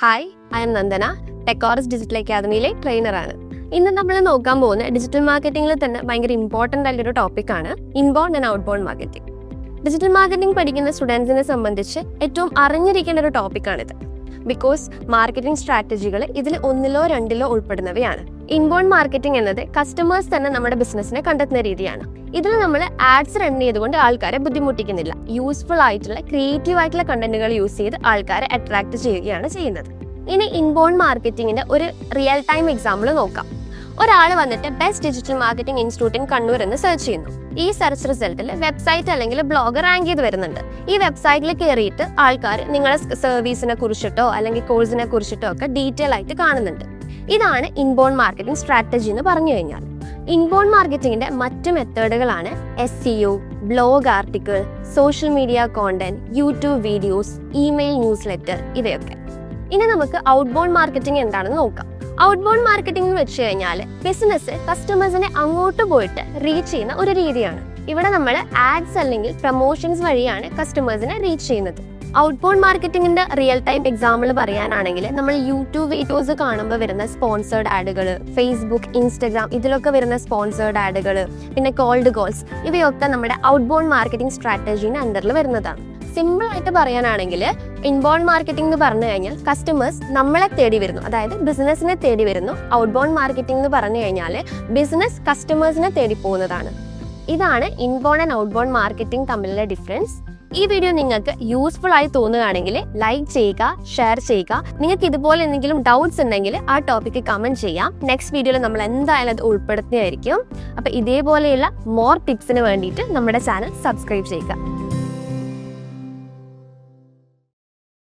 Hi, I am Nandana, Techoris digital അക്കാദമിയിലെ ട്രെയിനറാണ്. ഇന്ന് നമ്മൾ നോക്കാൻ പോകുന്ന ഡിജിറ്റൽ മാർക്കറ്റിംഗിൽ തന്നെ ഭയങ്കര ഇമ്പോർട്ടൻ്റ് ആയിട്ടൊരു ടോപ്പിക്കാണ് inbound and outbound marketing. Digital marketing പഠിക്കുന്ന സ്റ്റുഡൻസിനെ സംബന്ധിച്ച് ഏറ്റവും അറിഞ്ഞിരിക്കേണ്ട ഒരു ടോപ്പിക്കാണിത്. ബിക്കോസ് മാർക്കറ്റിംഗ് സ്ട്രാറ്റജികൾ ഇതിൽ ഒന്നിലോ രണ്ടിലോ ഉൾപ്പെടുന്നവയാണ്. ഇൻബൗണ്ട് മാർക്കറ്റിംഗ് എന്നത് കസ്റ്റമേഴ്സ് തന്നെ നമ്മുടെ ബിസിനസ്സിനെ കണ്ടെത്തുന്ന രീതിയാണ്. ഇതിൽ നമ്മൾ ആഡ്സ് റൺ ചെയ്തുകൊണ്ട് ആൾക്കാരെ ബുദ്ധിമുട്ടിക്കുന്നില്ല. യൂസ്ഫുൾ ആയിട്ടുള്ള ക്രിയേറ്റീവ് ആയിട്ടുള്ള കണ്ടന്റുകൾ യൂസ് ചെയ്ത് ആൾക്കാരെ അട്രാക്ട് ചെയ്യുകയാണ് ചെയ്യുന്നത്. ഇനി ഇൻബൗണ്ട് മാർക്കറ്റിംഗിന്റെ ഒരു റിയൽ ടൈം എക്സാമ്പിൾ നോക്കാം. ഒരാൾ വന്നിട്ട് best digital marketing institute in Kannur എന്ന് സെർച്ച് ചെയ്യുന്നു. ഈ സെർച്ച് റിസൾട്ടിൽ വെബ്സൈറ്റ് അല്ലെങ്കിൽ ബ്ലോഗ് റാങ്ക് ചെയ്ത് വരുന്നുണ്ട്. ഈ വെബ്സൈറ്റിൽ കയറിയിട്ട് ആൾക്കാർ നിങ്ങളുടെ സർവീസിനെ കുറിച്ചിട്ടോ അല്ലെങ്കിൽ കോഴ്സിനെ കുറിച്ചിട്ടോ ഒക്കെ ഡീറ്റെയിൽ ആയിട്ട് കാണുന്നുണ്ട്. ഇതാണ് ഇൻബൗണ്ട് മാർക്കറ്റിംഗ് സ്ട്രാറ്റജി എന്ന് പറഞ്ഞു കഴിഞ്ഞാൽ. ഇൻബൗണ്ട് മാർക്കറ്റിംഗിന്റെ മറ്റ് മെത്തേഡുകളാണ് SEO, blog article, social media content, YouTube videos, email news letter ഇവയൊക്കെ. ഇനി നമുക്ക് ഔട്ട്ബൗണ്ട് മാർക്കറ്റിംഗ് എന്താണെന്ന് നോക്കാം. ഔട്ട്ബൗണ്ട് മാർക്കറ്റിംഗ് എന്ന് വെച്ച് കഴിഞ്ഞാൽ ബിസിനസ് കസ്റ്റമേഴ്സിനെ അങ്ങോട്ട് പോയിട്ട് റീച്ച് ചെയ്യുന്ന ഒരു രീതിയാണ്. ഇവിടെ നമ്മൾ ആഡ്സ് അല്ലെങ്കിൽ പ്രൊമോഷൻസ് വഴിയാണ് കസ്റ്റമേഴ്സിനെ റീച്ച് ചെയ്യുന്നത്. ഔട്ട്ബൗണ്ട് മാർക്കറ്റിംഗിന്റെ റിയൽ ടൈം എക്സാമ്പിൾ പറയാനാണെങ്കിൽ നമ്മൾ യൂട്യൂബ് വീഡിയോസ് കാണുമ്പോൾ വരുന്ന സ്പോൺസേർഡ് ആഡുകൾ, ഫേസ്ബുക്ക്, ഇൻസ്റ്റഗ്രാം ഇതിലൊക്കെ വരുന്ന സ്പോൺസേർഡ് ആഡുകൾ, പിന്നെ കോൾഡ് കോൾസ് ഇവയൊക്കെ നമ്മുടെ ഔട്ട്ബൗണ്ട് മാർക്കറ്റിംഗ് സ്ട്രാറ്റജീൻ്റെ അണ്ടറിൽ വരുന്നതാണ്. സിമ്പിൾ ആയിട്ട് പറയാനാണെങ്കിൽ ഇൻബൗണ്ട് മാർക്കറ്റിംഗ് എന്ന് പറഞ്ഞു കഴിഞ്ഞാൽ കസ്റ്റമേഴ്സ് നമ്മളെ തേടി വരുന്നു, അതായത് ബിസിനസ്സിനെ തേടി വരുന്നു. ഔട്ട്ബൗണ്ട് മാർക്കറ്റിംഗ് എന്ന് പറഞ്ഞു കഴിഞ്ഞാൽ ബിസിനസ് കസ്റ്റമേഴ്സിനെ തേടി പോകുന്നതാണ്. ഇതാണ് ഇൻബൗണ്ട് ആൻഡ് ഔട്ട്ബൗണ്ട് മാർക്കറ്റിംഗ് തമ്മിലുള്ള ഡിഫറൻസ്. ഈ വീഡിയോ നിങ്ങൾക്ക് യൂസ്ഫുൾ ആയി തോന്നുകയാണെങ്കിൽ ലൈക്ക് ചെയ്യുക, ഷെയർ ചെയ്യുക. നിങ്ങൾക്ക് ഇതുപോലെ എന്തെങ്കിലും ഡൗട്ട്സ് ഉണ്ടെങ്കിൽ ആ ടോപ്പിക്ക് കമന്റ് ചെയ്യാം. നെക്സ്റ്റ് വീഡിയോയിൽ നമ്മൾ എന്തായാലും അത് ഉൾപ്പെടുത്തുന്നതായിരിക്കും. അപ്പോൾ ഇതേപോലെയുള്ള മോർ ടിപ്സിന് വേണ്ടിയിട്ട് നമ്മുടെ ചാനൽ സബ്സ്ക്രൈബ് ചെയ്യുക.